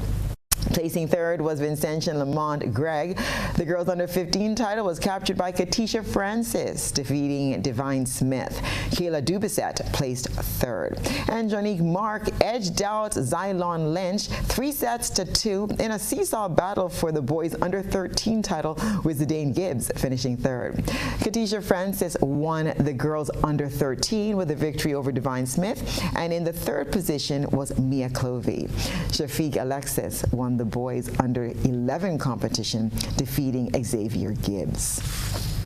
Placing 3rd was Vincentian Lamont Gregg. The girls' under-15 title was captured by Katisha Francis, defeating Divine Smith. Kayla Dubiset placed 3rd. And Jonique Mark edged out Xylon Lynch 3-2 in a seesaw battle for the boys' under-13 title, with Zidane Gibbs finishing 3rd. Katisha Francis won the girls' under-13 with a victory over Divine Smith, and in the 3rd position was Mia Clovey. Shafiq Alexis won the boys' under-11 competition, defeating Xavier Gibbs.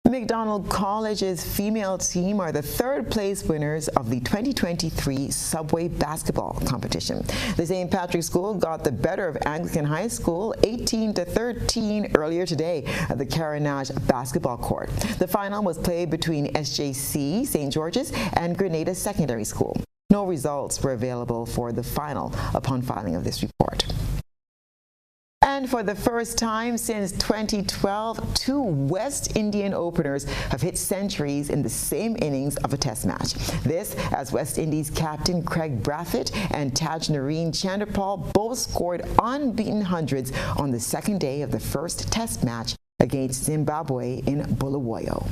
McDonald College's female team are the 3rd place winners of the 2023 Subway basketball competition. The St. Patrick's School got the better of Anglican High School 18-13 earlier today at the Carenage basketball court. The final was played between SJC St. George's and Grenada Secondary School. No results were available for the final upon filing of this report. And for the first time since 2012, 2 West Indian openers have hit centuries in the same innings of a test match. This as West Indies captain Craig Brathwaite and Taj Nareen Chanderpaul both scored unbeaten hundreds on the 2nd day of the first test match against Zimbabwe in Bulawayo.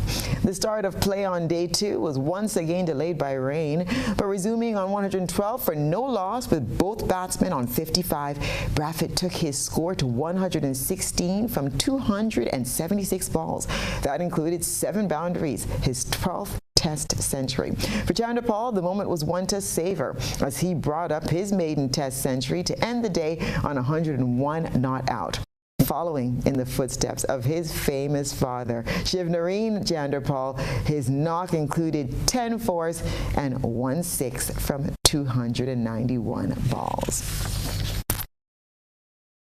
The start of play on day 2 was once again delayed by rain, but resuming on 112 for no loss with both batsmen on 55, Brathwaite took his score to 116 from 276 balls. That included 7 boundaries, his 12th Test century. For Chanderpaul, the moment was one to savor as he brought up his maiden Test century to end the day on 101 not out. Following in the footsteps of his famous father, Shiv Nareen Chanderpaul, his knock included 10 fours and 1 6 from 291 balls.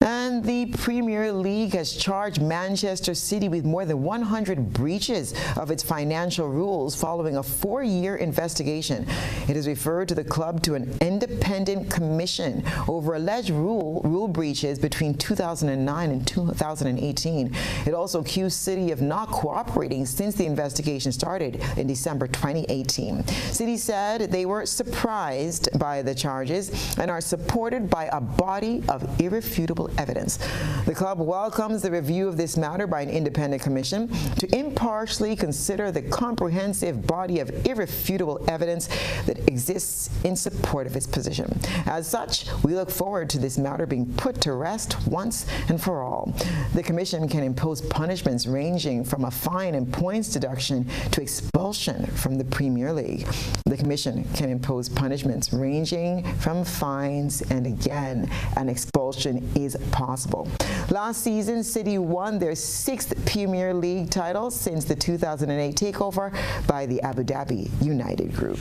And the Premier League has charged Manchester City with more than 100 breaches of its financial rules following a 4-year investigation. It has referred to the club to an independent commission over alleged rule breaches between 2009 and 2018. It also accused City of not cooperating since the investigation started in December 2018. City said they were surprised by the charges and are supported by a body of irrefutable evidence. evidence. The club welcomes the review of this matter by an independent commission to impartially consider the comprehensive body of irrefutable evidence that exists in support of its position. As such, we look forward to this matter being put to rest once and for all. The commission can impose punishments ranging from a fine and points deduction to expulsion from the Premier League. The commission can impose punishments ranging from fines, and again, an expulsion is possible. Last season, City won their 6th Premier League title since the 2008 takeover by the Abu Dhabi United Group.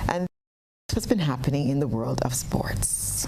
And that's what's been happening in the world of sports.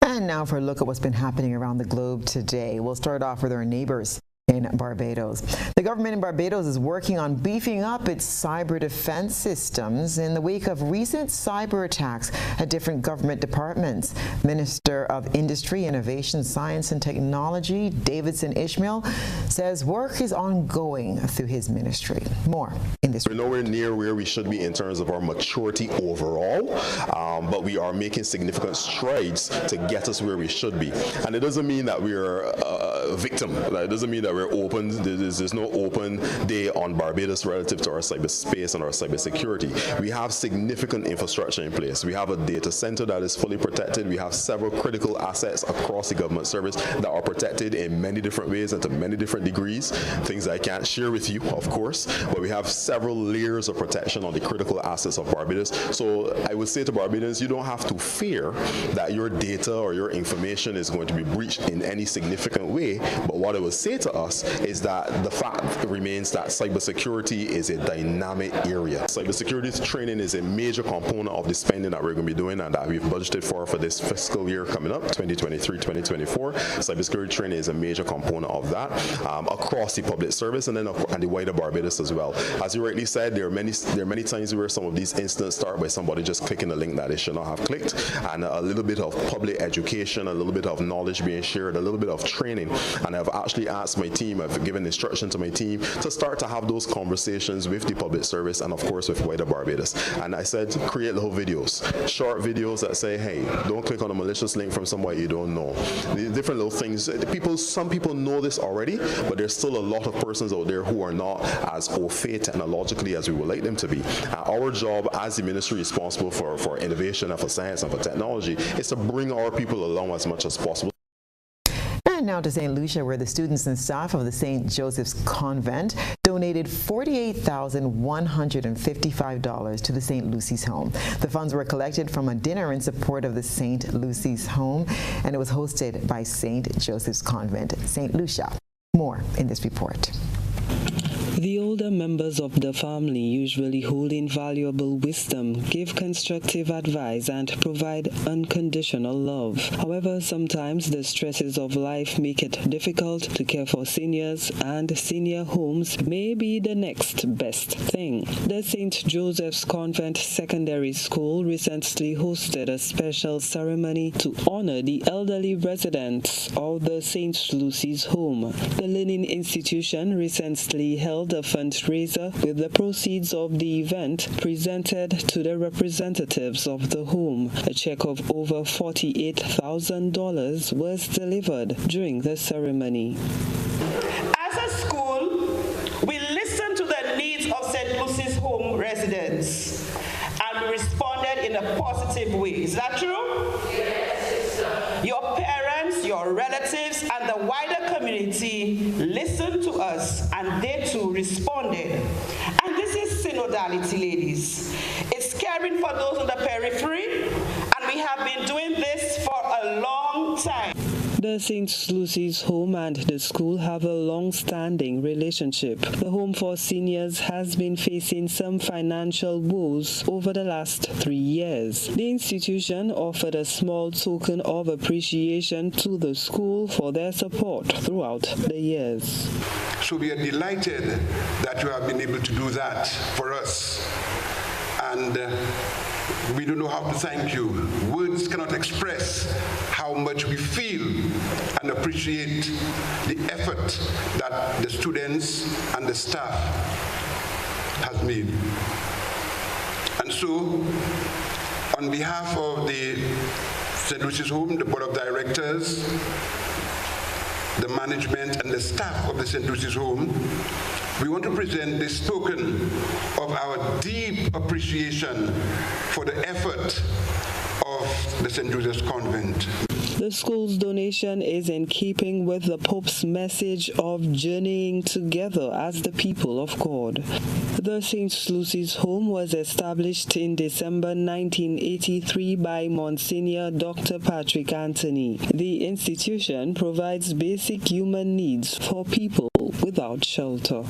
And now for a look at what's been happening around the globe today. We'll start off with our neighbors in Barbados. The government in Barbados is working on beefing up its cyber defense systems in the wake of recent cyber attacks at different government departments. Minister of Industry, Innovation, Science and Technology, Davidson Ishmael, says work is ongoing through his ministry. More in this. We're nowhere near where we should be in terms of our maturity overall, but we are making significant strides to get us where we should be. And it doesn't mean that we're a victim. It doesn't mean that we're open. There's no open day on Barbados relative to our cyberspace and our cybersecurity. We have significant infrastructure in place. We have a data center that is fully protected. We have several critical assets across the government service that are protected in many different ways and to many different degrees. Things I can't share with you, of course, but we have several layers of protection on the critical assets of Barbados. So I would say to Barbadans, you don't have to fear that your data or your information is going to be breached in any significant way. But what I would say to us is that the fact remains that cybersecurity is a dynamic area. Cybersecurity training is a major component of the spending that we're going to be doing and that we've budgeted for this fiscal year coming up, 2023-2024. Cybersecurity training is a major component of that across the public service and then and the wider Barbados as well. As you rightly said, there are many times where some of these incidents start by somebody just clicking a link that they should not have clicked, and a little bit of public education, a little bit of knowledge being shared, a little bit of training. And I've actually asked my team, I've given instruction to my team to start to have those conversations with the public service and of course with wider Barbados. And I said, create little videos, short videos that say, hey, don't click on a malicious link from somebody you don't know. The different little things. Some people know this already, but there's still a lot of persons out there who are not as au fait technologically as we would like them to be. Our job as the ministry responsible for innovation and for science and for technology is to bring our people along as much as possible. And now to St. Lucia, where the students and staff of the St. Joseph's Convent donated $48,155 to the St. Lucy's Home. The funds were collected from a dinner in support of the St. Lucy's Home, and it was hosted by St. Joseph's Convent, St. Lucia. More in this report. The older members of the family usually hold invaluable wisdom, give constructive advice, and provide unconditional love. However, sometimes the stresses of life make it difficult to care for seniors, and senior homes may be the next best thing. The St. Joseph's Convent Secondary School recently hosted a special ceremony to honor the elderly residents of the St. Lucy's Home. The Learning Institution recently held a fundraiser with the proceeds of the event presented to the representatives of the home. A check of over $48,000 was delivered during the ceremony. As a school, we listened to the needs of St. Lucy's Home residents and we responded in a positive way. Is that true? Yes, sir. Your parents, your relatives, and the wider community listened to us, and they too responded. And this is synodality, ladies. It's caring for those on the periphery, and we have been doing this for a long time. The St. Lucy's Home and the school have a long-standing relationship. The Home for Seniors has been facing some financial woes over the last 3 years. The institution offered a small token of appreciation to the school for their support throughout the years. So we are delighted that you have been able to do that for us. And we don't know how to thank you. Words cannot express how much we feel and appreciate the effort that the students and the staff has made. And so, on behalf of the St. Lucy's Home, the Board of Directors, the management and the staff of the St. Lucy's Home, we want to present this token of our deep appreciation for the effort of the St. Joseph's Convent. The school's donation is in keeping with the Pope's message of journeying together as the people of God. The St. Lucy's Home was established in December 1983 by Monsignor Dr. Patrick Anthony. The institution provides basic human needs for people without shelter.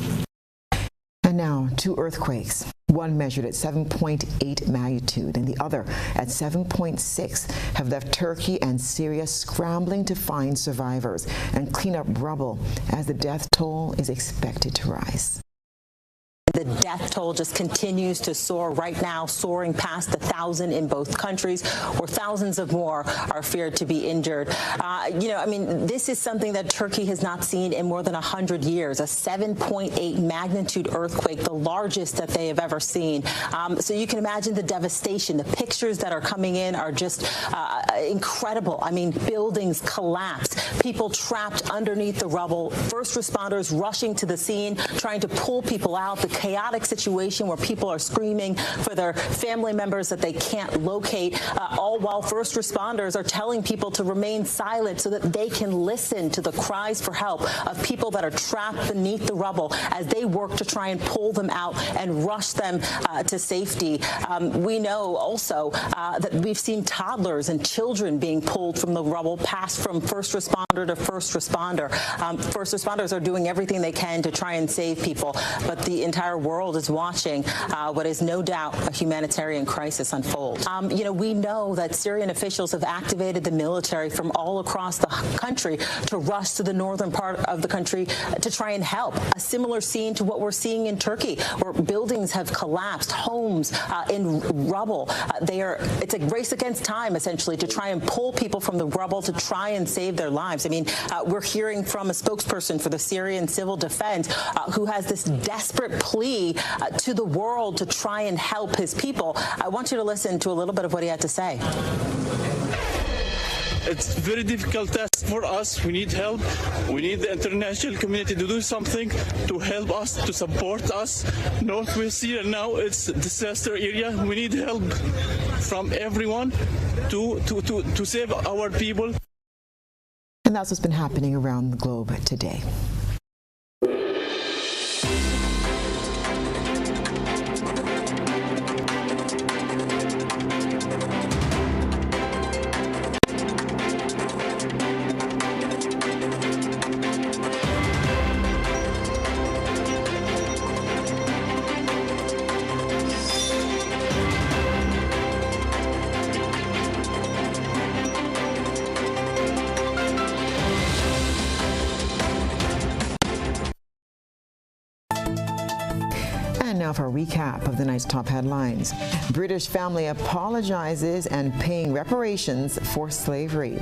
And now, 2 earthquakes. One measured at 7.8 magnitude and the other at 7.6 have left Turkey and Syria scrambling to find survivors and clean up rubble as the death toll is expected to rise. The death toll just continues to soar right now, soaring past 1,000 in both countries, where thousands of more are feared to be injured. This is something that Turkey has not seen in more than 100 years, a 7.8 magnitude earthquake, the largest that they have ever seen. So you can imagine the devastation. The pictures that are coming in are just incredible. I mean, buildings collapsed, people trapped underneath the rubble, first responders rushing to the scene, trying to pull people out, the chaotic situation where people are screaming for their family members that they can't locate, all while first responders are telling people to remain silent so that they can listen to the cries for help of people that are trapped beneath the rubble as they work to try and pull them out and rush them to safety. We know also that we've seen toddlers and children being pulled from the rubble, passed from first responder to first responder. First responders are doing everything they can to try and save people, but the entire world is watching what is no doubt a humanitarian crisis unfold. We know that Syrian officials have activated the military from all across the country to rush to the northern part of the country to try and help. A similar scene to what we're seeing in Turkey, where buildings have collapsed, homes in rubble. It's a race against time, essentially, to try and pull people from the rubble to try and save their lives. I mean, we're hearing from a spokesperson for the Syrian Civil Defense who has this desperate plea to the world to try and help his people. I want you to listen to a little bit of what he had to say. It's a very difficult task for us. We need help. We need the international community to do something to help us, to support us. Northwest Syria now, it's a disaster area. We need help from everyone to save our people. And that's what's been happening around the globe today. And now for a recap of the night's top headlines. British family apologizes and paying reparations for slavery.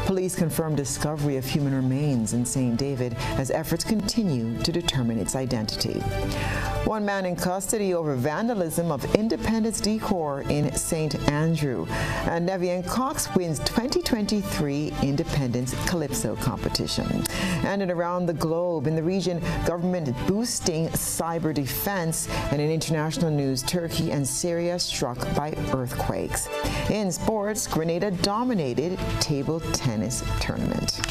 Police confirm discovery of human remains in St. David as efforts continue to determine its identity. One man in custody over vandalism of Independence decor in St. Andrew. And Nevian Cox wins 2023 Independence Calypso competition. And in around the globe, in the region, government boosting cyber defense. And in international news, Turkey and Syria struck by earthquakes. In sports, Grenada dominated table tennis tournament.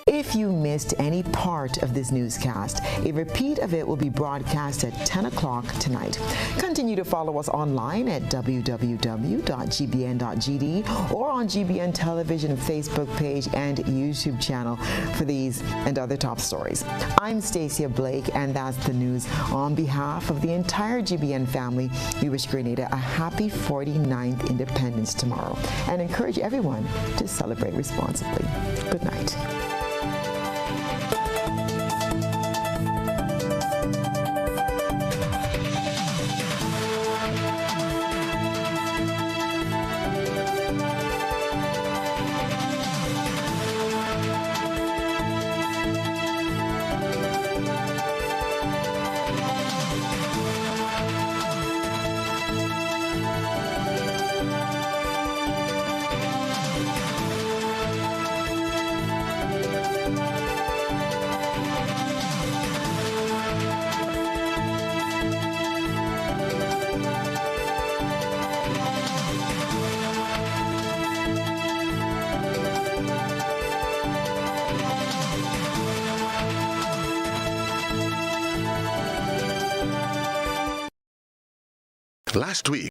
If If you missed any part of this newscast, a repeat of it will be broadcast at 10 o'clock tonight. Continue to follow us online at www.gbn.gd or on GBN Television Facebook page and YouTube channel for these and other top stories. I'm Stasia Blake, and that's the news. On behalf of the entire GBN family, we wish Grenada a happy 49th Independence tomorrow and encourage everyone to celebrate responsibly. Good night. Last week,